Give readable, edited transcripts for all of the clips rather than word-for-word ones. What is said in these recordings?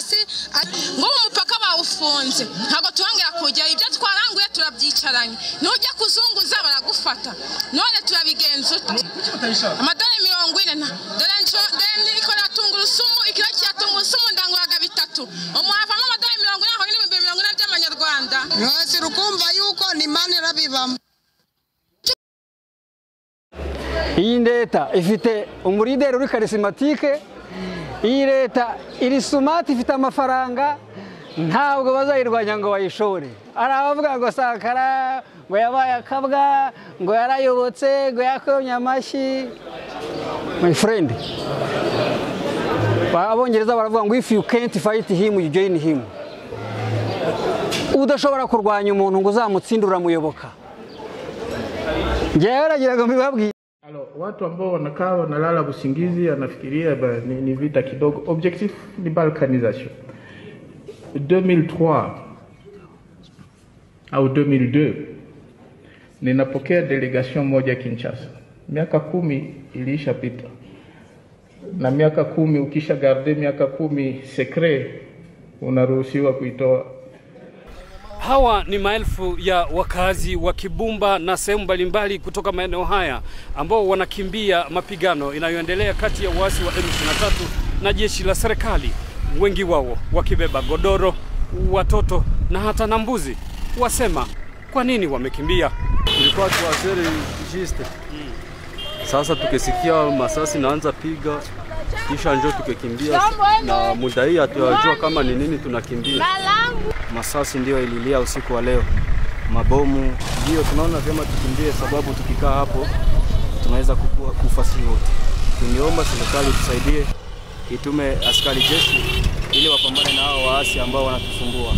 hasi ngo umupaka bawufunze ntago turongera kujya ibyo twaranguye turabyicaranye nujya kuzunguza baragufata none turabigenza amadolari 40 dore niko natungurusumu ikira cyatungurusumu ndanguraga 3 umwavamo amadolari 40 aho ni 40 by'amanyarwanda mwese rukumva yuko ni manera bibamo. Iyi leta ifite umurideri uri charismatique, iyi leta iri smart ifite amafaranga, ntabwo bazayirwanya ngo bayishore. Arabavuga ngo Sankara ngo yabaye akabwa, ngo yarayobotse, ngo yakonye amashyi. My friend, abongereza baravuga ngo if you can't fight him you join him. Udashobora kurwanya umuntu ngo uzamutsindura muyoboka. Ngewe nagiraga mbibabwiye. Watu ambao wanakaa wanalala usingizi anafikiria ni vita kidogo. Objectif ni balkanisation. 2003 au 2002 ninapokea delegation moja Kinshasa. Miaka 10 ilishapita. Na miaka 10 ukisha garde miaka 10 secret unaruhusiwa kuitoa. Hawa ni maelfu ya wakazi wa Kibumba na sehemu mbalimbali kutoka maeneo haya ambao wanakimbia mapigano inayoendelea kati ya waasi wa M23 na jeshi la serikali, wengi wao wakibeba godoro, watoto na hata na mbuzi. Wasema kwa nini wamekimbia? Ilikuwa tuwazeri jiste. Sasa tukisikia masasi naanza piga, kisha njoo tukikimbia, na muda hii hatujua kama ni nini tunakimbia. Masasi ndio ililia usiku wa leo, mabomu ndio tunaona vyema tukimbie, sababu tukikaa hapo tunaweza kufa sisi wote. Tuniomba serikali tusaidie, itume askari jeshi ili wapambane na hao waasi ambao wanatusumbua.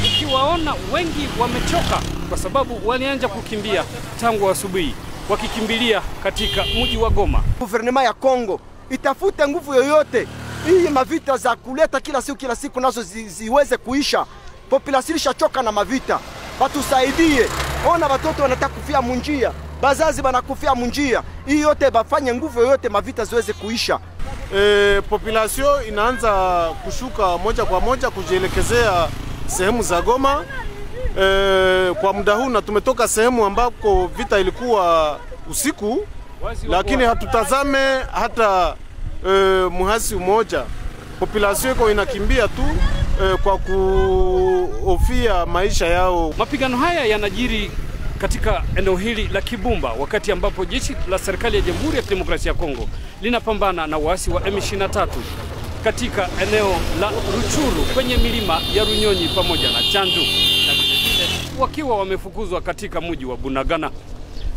Ukiwaona wengi wamechoka kwa sababu walianza kukimbia tangu asubuhi, wakikimbilia katika mji wa Goma. Gouvernement ya Congo itafute nguvu yoyote hii mavita za kuleta kila siku nazo ziweze kuisha. Population ishachoka na mavita. Batusaidie. Ona watoto wanataka kufia munjia, bazazi banakufia munjia. Hii yote bafanye nguvu yoyote mavita ziweze kuisha. Population inaanza kushuka moja kwa moja kujielekezea sehemu za Goma. Kwa muda huu na tumetoka sehemu ambako vita ilikuwa usiku, lakini hatutazame hata muhasi mmoja. Population iko inakimbia tu kwa kuhofia maisha yao. Mapigano haya yanajiri katika eneo hili la Kibumba wakati ambapo jeshi la serikali ya Jamhuri ya Kidemokrasia ya Kongo linapambana na waasi wa M23 katika eneo la Ruchuru kwenye milima ya Runyonyi pamoja na Chandu, na vile wakiwa wamefukuzwa katika mji wa Bunagana.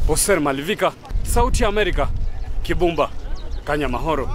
Oser Malivika, Sauti ya Amerika, Kibumba, Kanyamahoro.